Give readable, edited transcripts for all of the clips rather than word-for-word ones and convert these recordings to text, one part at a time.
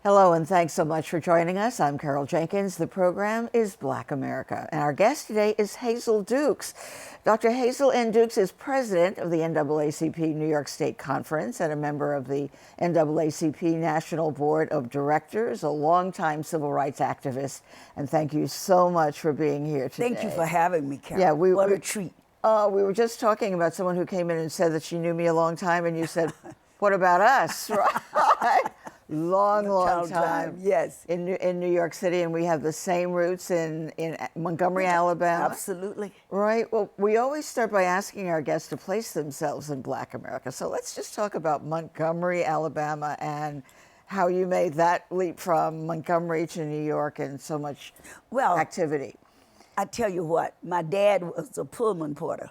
Hello, and thanks so much for joining us. I'm Carol Jenkins. The program is Black America, and our guest today is Hazel Dukes. Dr. Hazel N. Dukes is president of the NAACP New York State Conference and a member of the NAACP National Board of Directors, a longtime civil rights activist. And thank you so much for being here today. Thank you for having me, Carol. Yeah, what a treat. We were just talking about someone who came in and said that she knew me a long time, and you said, what about us, right? Long time. Yes. In New York City, and we have the same roots in Montgomery, Alabama. Absolutely. Right. Well, we always start by asking our guests to place themselves in Black America. So let's just talk about Montgomery, Alabama, and how you made that leap from Montgomery to New York and so much activity. I tell you what, my dad was a Pullman porter,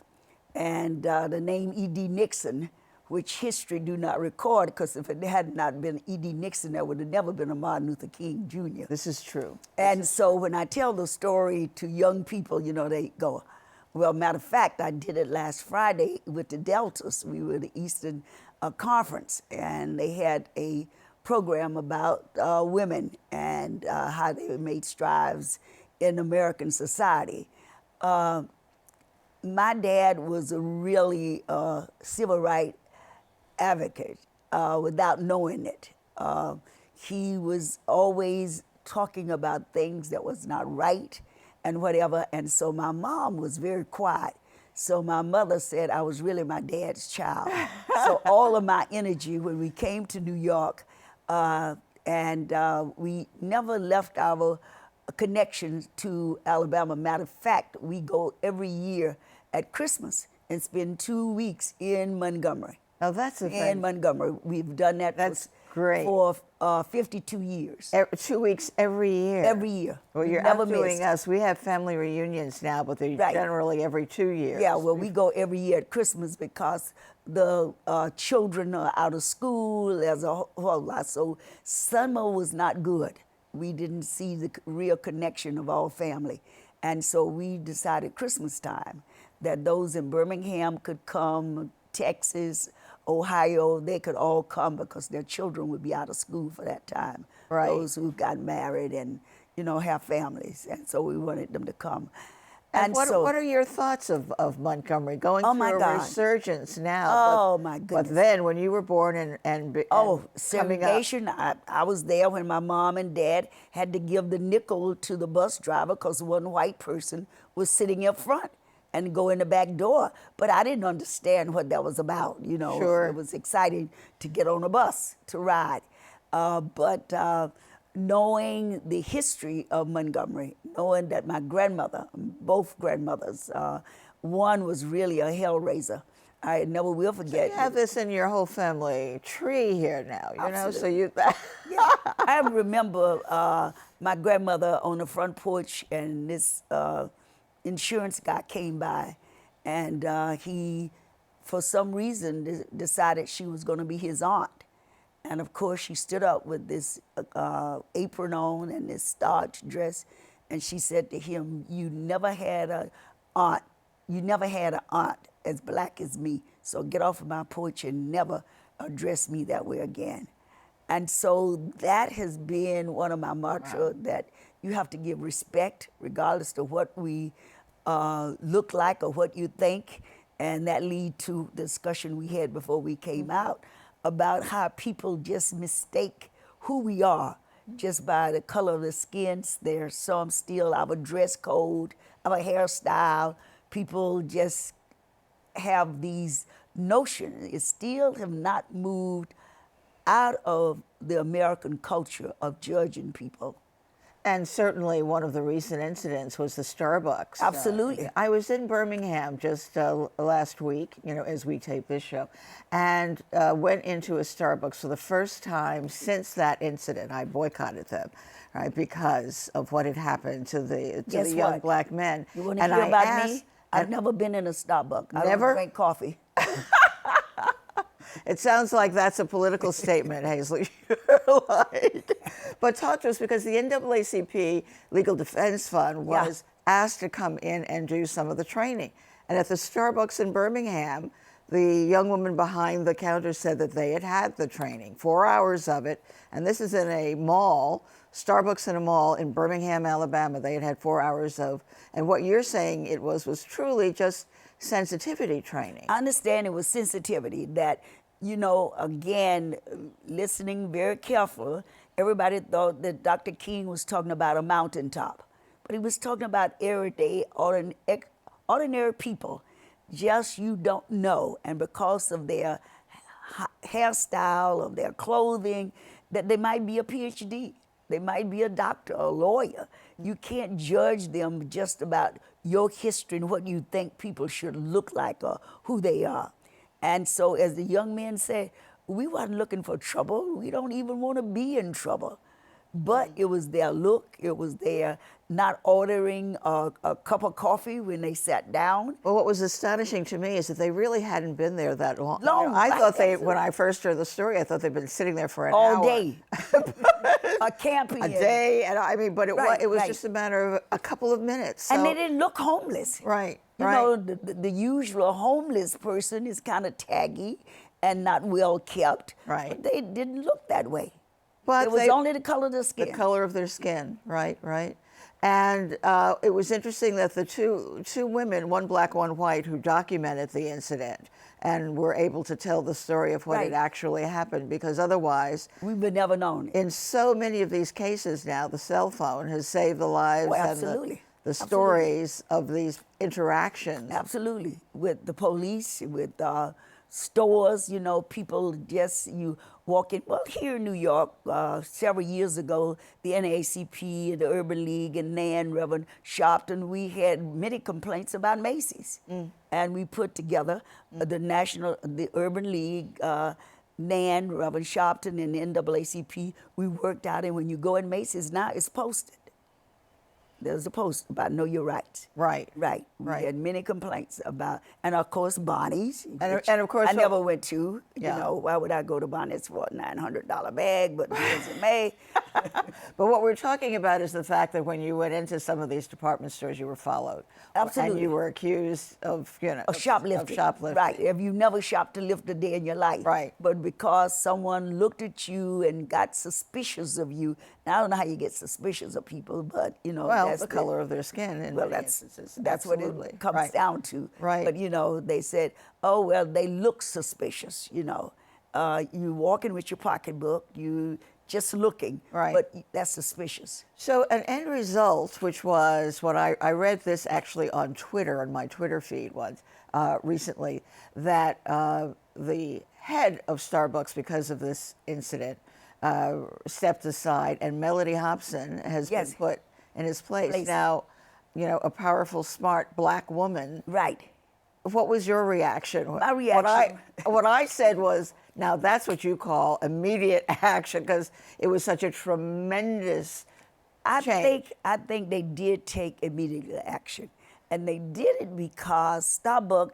and the name E.D. Nixon, which history do not record, because if it had not been E.D. Nixon, there would have never been a Martin Luther King Jr. This is true. And so when I tell the story to young people, you know, they go, well, matter of fact, I did it last Friday with the Deltas. We were the Eastern Conference, and they had a program about women and how they made strides in American society. My dad was a really civil rights advocate without knowing it. He was always talking about things that was not right and whatever, and so my mom was very quiet. So my mother said I was really my dad's child. So all of my energy when we came to New York, and we never left our connection to Alabama. Matter of fact, we go every year at Christmas and spend 2 weeks in Montgomery. Oh, that's a thing. In Montgomery. We've done that great. For 52 years. 2 weeks every year? Every year. Well, you're outdoing us. We have family reunions now, but they're generally every 2 years. Yeah, well, we go every year at Christmas because the children are out of school. There's a whole lot. So summer was not good. We didn't see the real connection of our family. And so we decided Christmas time that those in Birmingham could come, Texas, Ohio, they could all come because their children would be out of school for that time. Right. Those who got married and, you know, have families. And so we wanted them to come. And what are your thoughts of Montgomery going through a resurgence now? Oh, my goodness. But then when you were born and segregation, I was there when my mom and dad had to give the nickel to the bus driver because one white person was sitting up front and go in the back door. But I didn't understand what that was about, you know. Sure. It was exciting to get on a bus to ride. But knowing the history of Montgomery, knowing that my grandmother, both grandmothers, one was really a hellraiser. I never will forget. So you have this in your whole family tree here now, you know, so you... Yeah. I remember my grandmother on the front porch, and this insurance guy came by, and he, for some reason, decided she was going to be his aunt. And of course, she stood up with this apron on and this starched dress, and she said to him, "You never had an aunt. You never had an aunt as black as me. So get off of my porch and never address me that way again." And so that has been one of my mantras, that you have to give respect regardless of what we look like or what you think. And that lead to the discussion we had before we came out about how people just mistake who we are just by the color of the skins. There's some still our dress code, our hairstyle. People just have these notions. It still have not moved out of the American culture of judging people. And certainly one of the recent incidents was the Starbucks. Absolutely. I was in Birmingham just last week, you know, as we tape this show, and went into a Starbucks for the first time since that incident. I boycotted them, right, because of what had happened to the young black men. You want to hear about me? I've never been in a Starbucks. I don't drink coffee. It sounds like that's a political statement, Hazel. You're like, but talk to us, because the NAACP Legal Defense Fund was asked to come in and do some of the training. And at the Starbucks in Birmingham, the young woman behind the counter said that they had the training, 4 hours of it, and this is in a mall, Starbucks in a mall in Birmingham, Alabama. They had 4 hours of, and what you're saying it was truly just sensitivity training. I understand it was sensitivity that, you know, again, listening very careful, everybody thought that Dr. King was talking about a mountaintop, but he was talking about everyday, ordinary people, just you don't know, and because of their hairstyle, of their clothing, that they might be a PhD, they might be a doctor, a lawyer. You can't judge them just about your history and what you think people should look like or who they are. And so as the young men say, we weren't looking for trouble. We don't even want to be in trouble. But it was their look, it was their not ordering a cup of coffee when they sat down. Well, what was astonishing to me is that they really hadn't been there that long. Long, I thought right, when I first heard the story, I thought they'd been sitting there for an all hour. day. A camping. A day, and I mean, but it Right, was right. just a matter of a couple of minutes. And so- they didn't look homeless. Right, You right. know, the usual homeless person is kind of taggy and not well kept. Right. But they didn't look that way. But It was they- only the color of the skin. The color of their skin, right, right. And it was interesting that the two women, one black, one white, who documented the incident and were able to tell the story of what had Right. actually happened, because otherwise, We would never known it. in so many of these cases now, the cell phone has saved the lives Oh, and absolutely. the Absolutely. stories of these interactions. Absolutely. With the police, with stores, you know, people just, you walk in. Well, here in New York, several years ago, the NAACP, the Urban League, and NAN, Reverend Sharpton, we had many complaints about Macy's. And we put together the Urban League, NAN, Reverend Sharpton, and the NAACP. We worked out, and when you go in Macy's now, it's posted. There's a post about know your rights. Right. Right. Right. We had many complaints about, and of course Bonnie's. And which of course, I never went to. Yeah. You know, why would I go to Bonnie's for a $900 bag? But bills in May. But what we're talking about is the fact that when you went into some of these department stores, you were followed. And Absolutely. you were accused of, you know, Of shoplifting. Of shoplifting. Right. If you never shoplifted a day in your life. Right. But because someone looked at you and got suspicious of you, now I don't know how you get suspicious of people, but you know, Well, that's the color of their skin in Well, many that's instances. what Absolutely. it comes Right. down to. Right. But you know, they said, oh well, they look suspicious. You know, you walking with your pocketbook, you just looking. Right. But that's suspicious. So an end result, which was what I read this actually on Twitter, on my Twitter feed once recently, that the head of Starbucks, because of this incident, stepped aside, and Melody Hobson has Yes. been put in his place. Now, you know, a powerful, smart black woman. Right. What was your reaction? My reaction. What I said was, now that's what you call immediate action, because it was such a tremendous change. I think they did take immediate action, and they did it because Starbucks,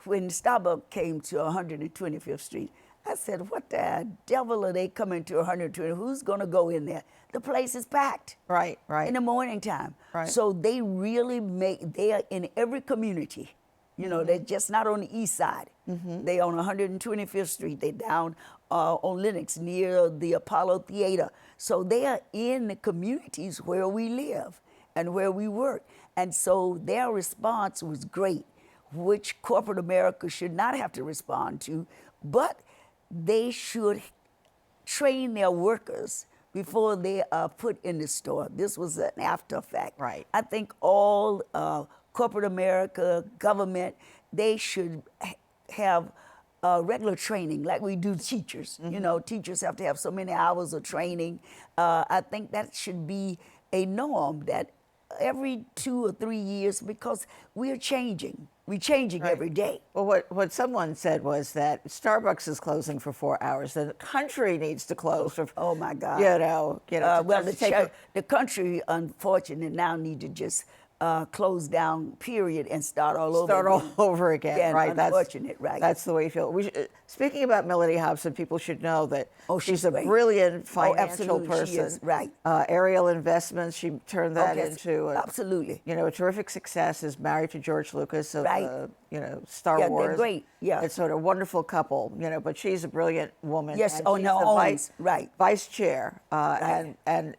when Starbucks came to 125th Street, I said, what the devil are they coming to 120? Who's going to go in there? The place is packed. Right, right. In the morning time. Right. So they really they are in every community. You know, they're just not on the east side. They on 125th Street. They down on Lenox near the Apollo Theater. So they are in the communities where we live and where we work. And so their response was great, which corporate America should not have to respond to, but they should train their workers before they are put in the store. This was an after effect. Right. I think all corporate America, government, they should have regular training like we do teachers. You know, teachers have to have so many hours of training. I think that should be a norm, that every 2 or 3 years, because we're changing. We're changing Right. every day. Well, what someone said was that Starbucks is closing for 4 hours. The country needs to close for. Oh my God! You know. Well, to take the country, unfortunately, now need to just close down, period, and start all over Start again. all over again, Then right? unfortunate, right? That's the way you feel. Speaking about Melody Hobson, people should know that she's a great. brilliant financial absolutely, person. she is, right. Ariel Investments, she turned that Okay, into absolutely. a terrific success. Is married to George Lucas of Right. Star Yeah, Wars. they're great, yeah. It's sort of a wonderful couple, but she's a brilliant woman. Yes, and on she's their the own, right. vice chair, Right. and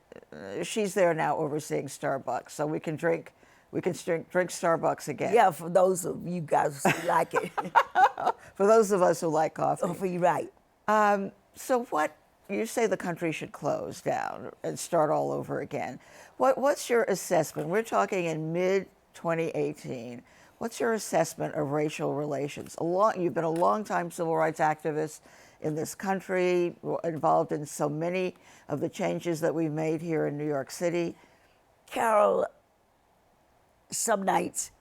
she's there now overseeing Starbucks, so we can drink Starbucks again. Yeah, for those of you guys who like it. For those of us who like coffee. Oh, for you, right. So what, you say the country should close down and start all over again. What's your assessment? We're talking in mid-2018. What's your assessment of racial relations? You've been a long-time civil rights activist in this country, involved in so many of the changes that we've made here in New York City. Carol, some nights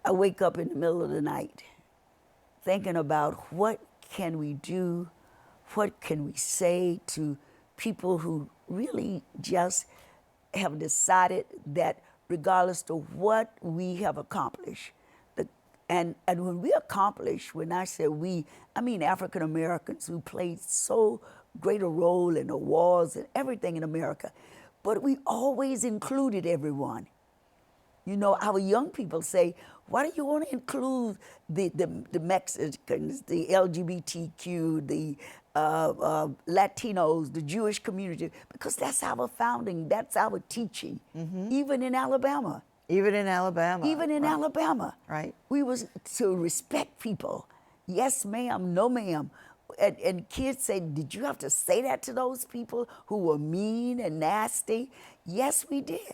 I wake up in the middle of the night thinking about what can we do, what can we say to people who really just have decided that regardless of what we have accomplished, and when we accomplish, when I say we, I mean African Americans who played so great a role in the wars and everything in America, but we always included everyone. Our young people say, why do you want to include the Mexicans, the LGBTQ, the Latinos, the Jewish community? Because that's our founding, that's our teaching, even in Alabama. Even in Alabama. Even in Alabama. Right. We was to respect people. Yes, ma'am, no, ma'am. And kids say, did you have to say that to those people who were mean and nasty? Yes, we did.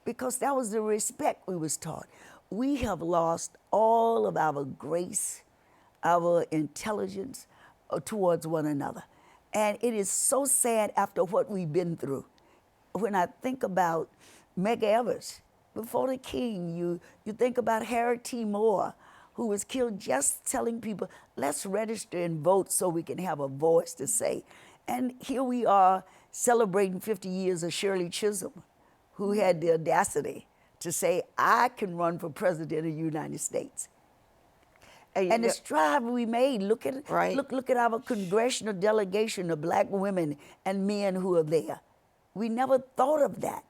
Because that was the respect we was taught. We have lost all of our grace, our intelligence towards one another. And it is so sad after what we've been through. When I think about Meg Evers, before the king, you think about Harry T. Moore, who was killed just telling people, let's register and vote so we can have a voice to say. And here we are celebrating 50 years of Shirley Chisholm, who had the audacity to say, I can run for president of the United States. And the strive we made, look at our congressional delegation of black women and men who are there. We never thought of that.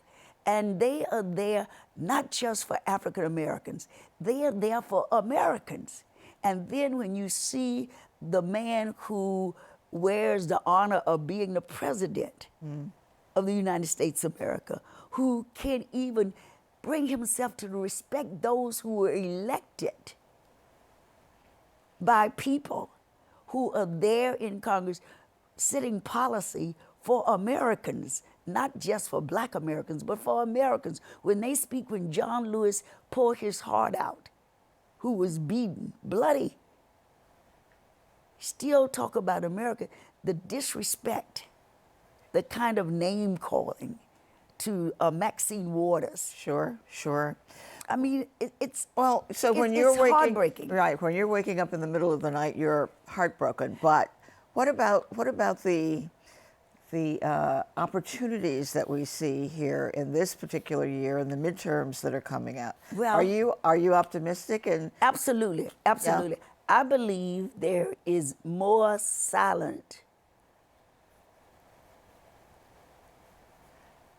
And they are there not just for African Americans, they are there for Americans. And then when you see the man who wears the honor of being the president of the United States of America, who can't even bring himself to respect those who were elected by people who are there in Congress setting policy for Americans, not just for black Americans, but for Americans. When they speak, when John Lewis poured his heart out, who was beaten, bloody, still talk about America, the disrespect, the kind of name calling to Maxine Waters. Sure. I mean, it's heartbreaking. Right, when you're waking up in the middle of the night, you're heartbroken. But what about the opportunities that we see here in this particular year and the midterms that are coming out? Well, are you optimistic? And absolutely. Yeah. I believe there is more silent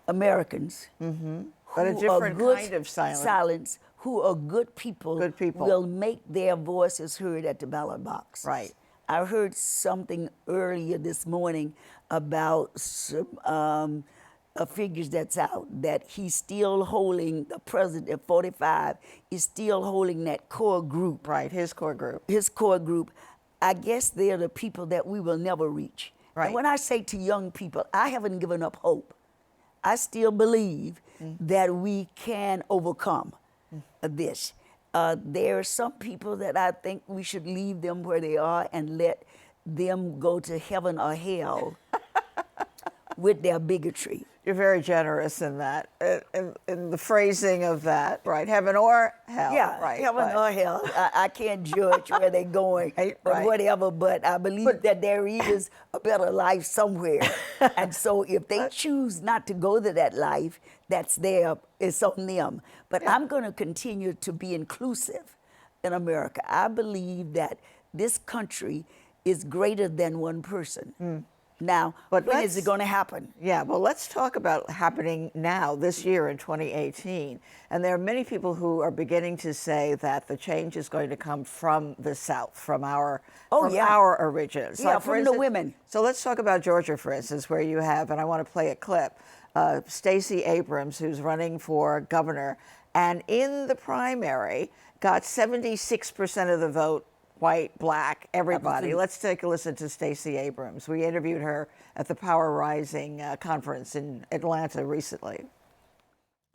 Americans, but a different kind of silence. Who are good people, will make their voices heard at the ballot box. Right. I heard something earlier this morning about some figures that's out, that he's still holding, the president at 45 is still holding that core group. Right, his core group. His core group. I guess they're the people that we will never reach. Right. And when I say to young people, I haven't given up hope. I still believe that we can overcome this. There are some people that I think we should leave them where they are and let them go to heaven or hell with their bigotry. You're very generous in that, in the phrasing of that, right? Heaven or hell, Yeah, right? heaven or hell. I can't judge where they're going, Right, but right. whatever. But I believe that there is a better life somewhere. And so if they choose not to go to that life, that's there. It's on them. But I'm going to continue to be inclusive in America. I believe that this country is greater than one person. Now, But when is it going to happen? Yeah, well, let's talk about happening now, this year in 2018. And there are many people who are beginning to say that the change is going to come from the South, from our our origins. Yeah, Like, for from the instance, women. So let's talk about Georgia, for instance, where you have, and I want to play a clip, Stacey Abrams, who's running for governor, and in the primary got 76% of the vote. White, black, everybody. Absolutely. Let's take a listen to Stacey Abrams. We interviewed her at the Power Rising conference in Atlanta recently.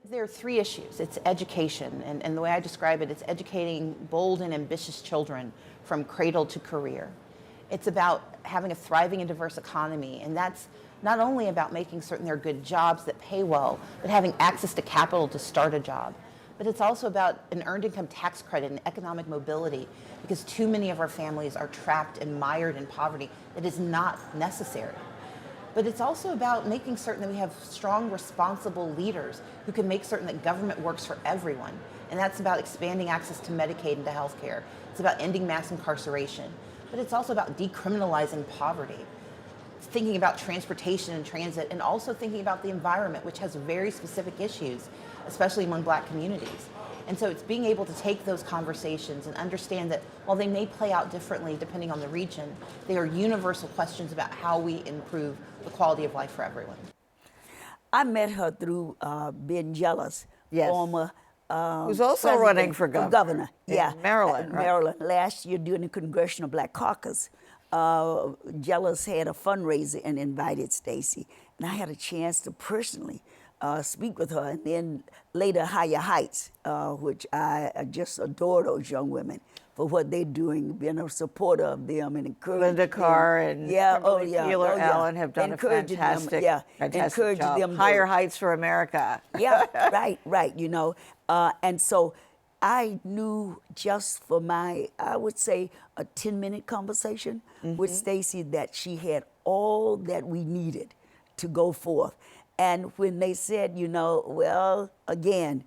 There are three issues. It's education, and the way I describe it, it's educating bold and ambitious children from cradle to career. It's about having a thriving and diverse economy, and that's not only about making certain there are good jobs that pay well, but having access to capital to start a job. But it's also about an earned income tax credit and economic mobility, because too many of our families are trapped and mired in poverty that is not necessary. But it's also about making certain that we have strong, responsible leaders who can make certain that government works for everyone. And that's about expanding access to Medicaid and to health care. It's about ending mass incarceration. But it's also about decriminalizing poverty. It's thinking about transportation and transit, and also thinking about the environment, which has very specific issues, especially among Black communities. And so it's being able to take those conversations and understand that while they may play out differently depending on the region, they are universal questions about how we improve the quality of life for everyone. I met her through Ben Jealous, Yes. former Who's also running for governor. In yeah, Maryland, right? Maryland. Last year during the Congressional Black Caucus, Jealous had a fundraiser and invited Stacey, and I had a chance to personally speak with her, and then later Higher Heights, which I just adore those young women for what they're doing, being a supporter of them and encouraging Linda Carr and Kimberly Keeler Allen have done a fantastic job. Them Higher Heights for America. Yeah, right, you know. And so I knew just for my, I would say, a 10-minute conversation with Stacey that she had all that we needed to go forth. And when they said, you know, well, again,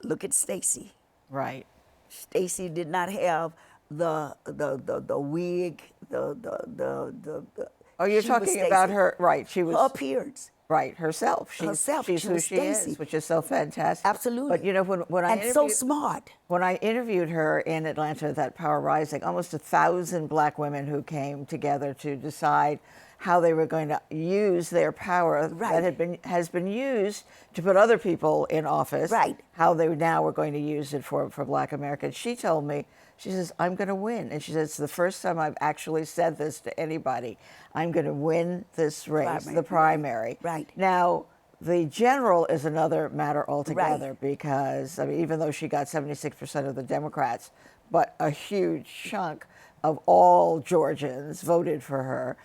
look at Stacey. Right. Stacey did not have the wig, Oh, you're talking about her, right? She was her appearance. Right, herself. She's She who was she Stacey. is, which is so fantastic. Absolutely. But you know, when I and so smart. When I interviewed her in Atlanta at that Power Rising, almost 1,000 Black women who came together to decide how they were going to use their power that has been used to put other people in office. Right. How they now were going to use it for Black Americans. She told me, she says, I'm going to win. And she says, it's the first time I've actually said this to anybody. I'm going to win this race, the primary. Right. Now, the general is another matter altogether because, I mean, even though she got 76% of the Democrats, but a huge chunk of all Georgians voted for her.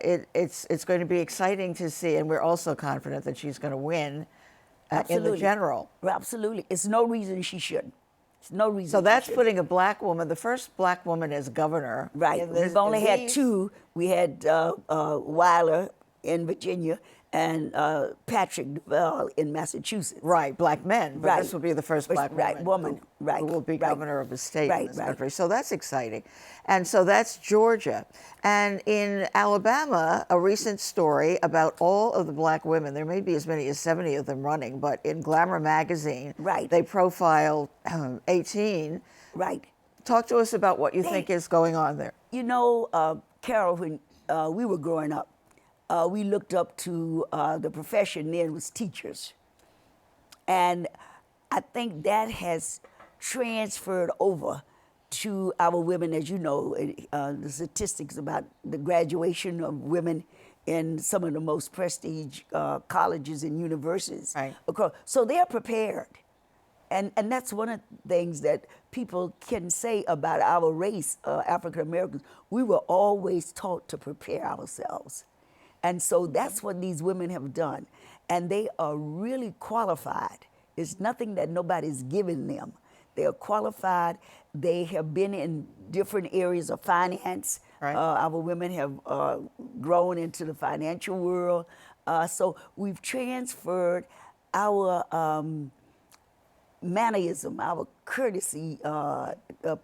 It's going to be exciting to see, and we're also confident that she's going to win in the general. Absolutely. It's no reason she shouldn't. It's no reason. So that's putting a Black woman, the first Black woman as governor. Right. We've only had two. We had Weiler in Virginia and Patrick Duval in Massachusetts. Right, Black men. But this will be the first Black woman who will be governor of a state in this country. So that's exciting. And so that's Georgia. And in Alabama, a recent story about all of the Black women, there may be as many as 70 of them running, but in Glamour magazine, they profiled 18. Right. Talk to us about what you think is going on there. You know, Carol, when we were growing up, we looked up to the profession then was teachers. And I think that has transferred over to our women, as you know, the statistics about the graduation of women in some of the most prestige colleges and universities. Right. So they're prepared. And that's one of the things that people can say about our race, African Americans. We were always taught to prepare ourselves. And so that's what these women have done. And they are really qualified. It's nothing that nobody's given them. They are qualified. They have been in different areas of finance. Right. Our women have grown into the financial world. So we've transferred our mannerism, our courtesy,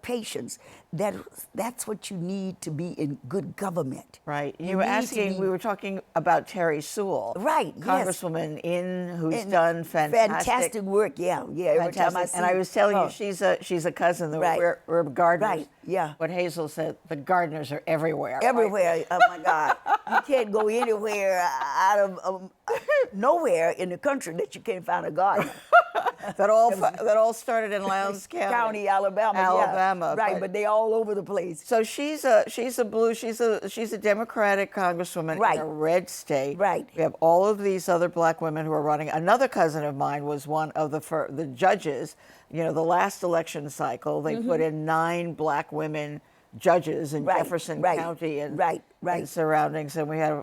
patience. That's what you need to be in good government. Right. You were asking, we were talking about Terry Sewell. Right, yes. Congresswoman who's done fantastic work, yeah. Every time I see, and I was telling you, she's a cousin. Right. We're gardeners. Right, yeah. What Hazel said, the gardeners are everywhere. Everywhere. Right? Oh my God. You can't go anywhere out of nowhere in the country that you can't find a garden. that all started in Lowndes County, Alabama. Alabama. Yeah. Right, but they all over the place. So she's a Democratic congresswoman Right. in a red state. Right. We have all of these other black women who are running. Another cousin of mine was one of the judges. You know, the last election cycle, they put in 9 black women judges in Jefferson County and surroundings. And we had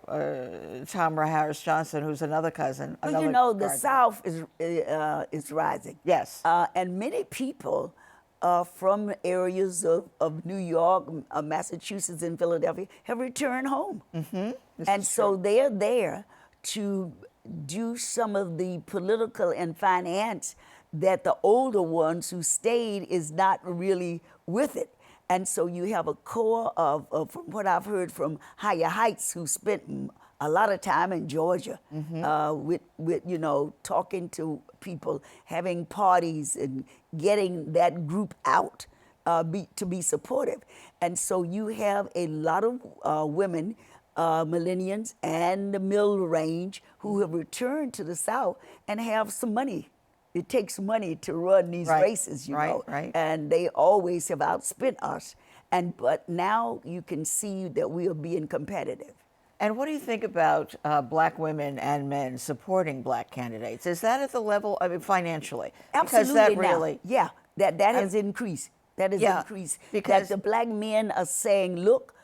Tamara Harris Johnson, who's another cousin. Well, you know, the South is rising. Yes. And many people from areas of New York, Massachusetts, and Philadelphia have returned home. And so they're there to do some of the political and finance that the older ones who stayed is not really with it. And so you have a core of from what I've heard from Higher Heights, who spent a lot of time in Georgia with you know, talking to people, having parties, and getting that group out to be supportive. And so you have a lot of women, millennials and the middle range, who have returned to the South and have some money. It takes money to run these races, you know, and they always have outspent us. But now you can see that we are being competitive. And what do you think about black women and men supporting black candidates? Is that at the level, I mean, financially? Absolutely. Because that really, that has increased. That has increased. Because that the black men are saying, look,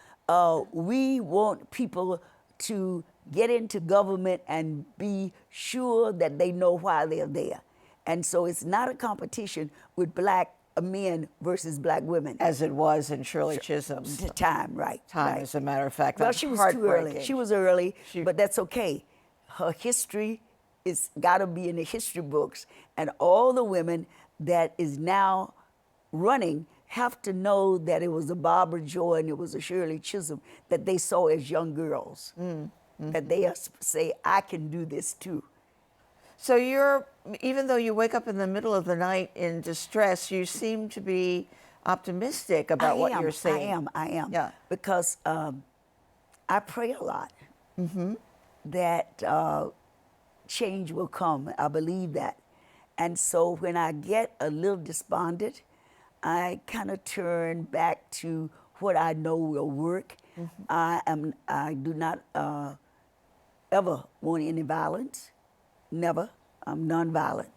we want people to get into government and be sure that they know why they're there. And so it's not a competition with black men versus black women. As it was in Shirley Chisholm's time, as a matter of fact. Well, she was too early. She was early, but that's okay. Her history is got to be in the history books, and all the women that is now running have to know that it was a Barbara Joy and it was a Shirley Chisholm that they saw as young girls, that they say, I can do this too. So even though you wake up in the middle of the night in distress, you seem to be optimistic about what you're saying. I am. Yeah. Because I pray a lot that change will come. I believe that. And so when I get a little despondent, I kind of turn back to what I know will work. I do not ever want any violence. Never. I'm nonviolent,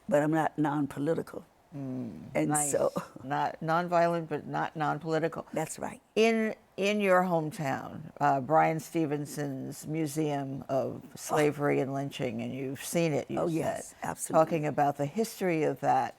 but I'm not non-political. And nice. so, not nonviolent, but not non-political. That's right. In your hometown, Bryan Stevenson's Museum of Slavery and Lynching, and you've seen it. You said, yes, absolutely. Talking about the history of that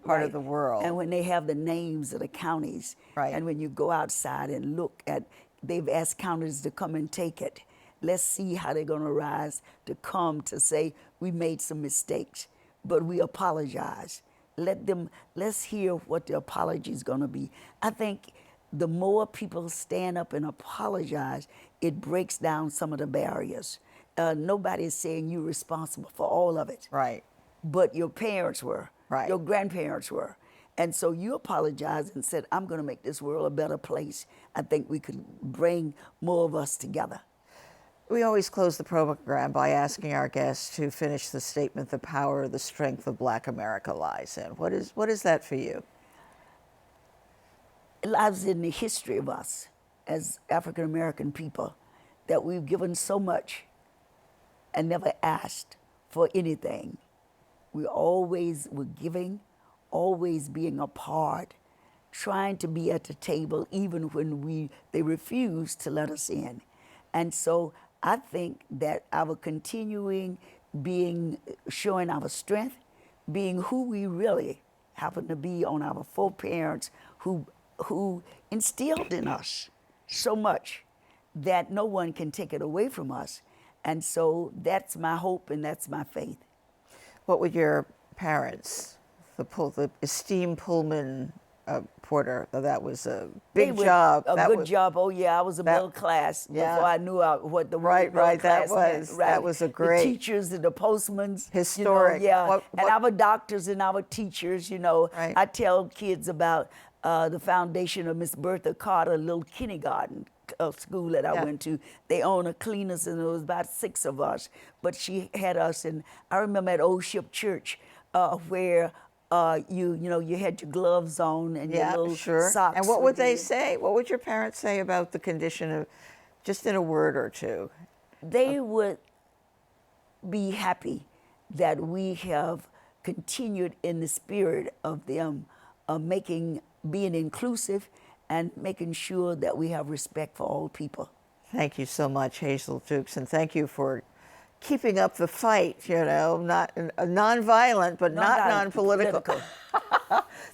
part of the world. And when they have the names of the counties, and when you go outside and look at, they've asked counties to come and take it. Let's see how they're going to rise to come to say, we made some mistakes, but we apologize. Let's hear what the apology is going to be. I think the more people stand up and apologize, it breaks down some of the barriers. Nobody is saying you're responsible for all of it. Right. But your parents were. Right. Your grandparents were. And so you apologized and said, I'm going to make this world a better place. I think we could bring more of us together. We always close the program by asking our guests to finish the statement, the power, the strength of Black America lies in. What is that for you? It lies in the history of us as African American people, that we've given so much and never asked for anything. We always were giving, always being a part, trying to be at the table even when they refused to let us in. And so I think that our continuing showing our strength, being who we really happen to be on our foreparents who instilled in us so much that no one can take it away from us. And so that's my hope and that's my faith. What would your parents, the esteemed Pullman porter, that was a big job. A good job. Oh yeah, I was a middle class before I knew what the word middle class meant. Right. That was a great. The teachers and the postmen. Historic. You know, and our doctors and our teachers. You know, right. I tell kids about the foundation of Miss Bertha Carter, a little kindergarten school that I went to. They owned a cleaners, and there was about 6 of us. But she had us, and I remember at Old Ship Church where. You had your gloves on and your little socks. And what would they say? What would your parents say about the condition of, just in a word or two? They would be happy that we have continued in the spirit of them being inclusive and making sure that we have respect for all people. Thank you so much, Hazel Dukes, and thank you for keeping up the fight, not nonviolent, but not non-political.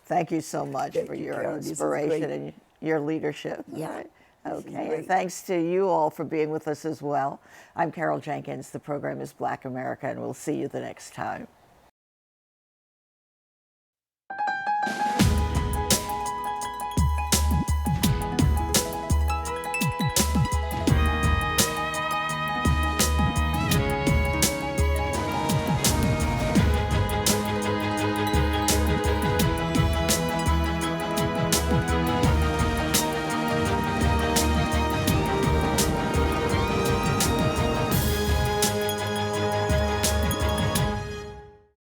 Thank you so much for your inspiration and your leadership. Yeah. Right. Okay. And thanks to you all for being with us as well. I'm Carol Jenkins. The program is Black America, and we'll see you the next time.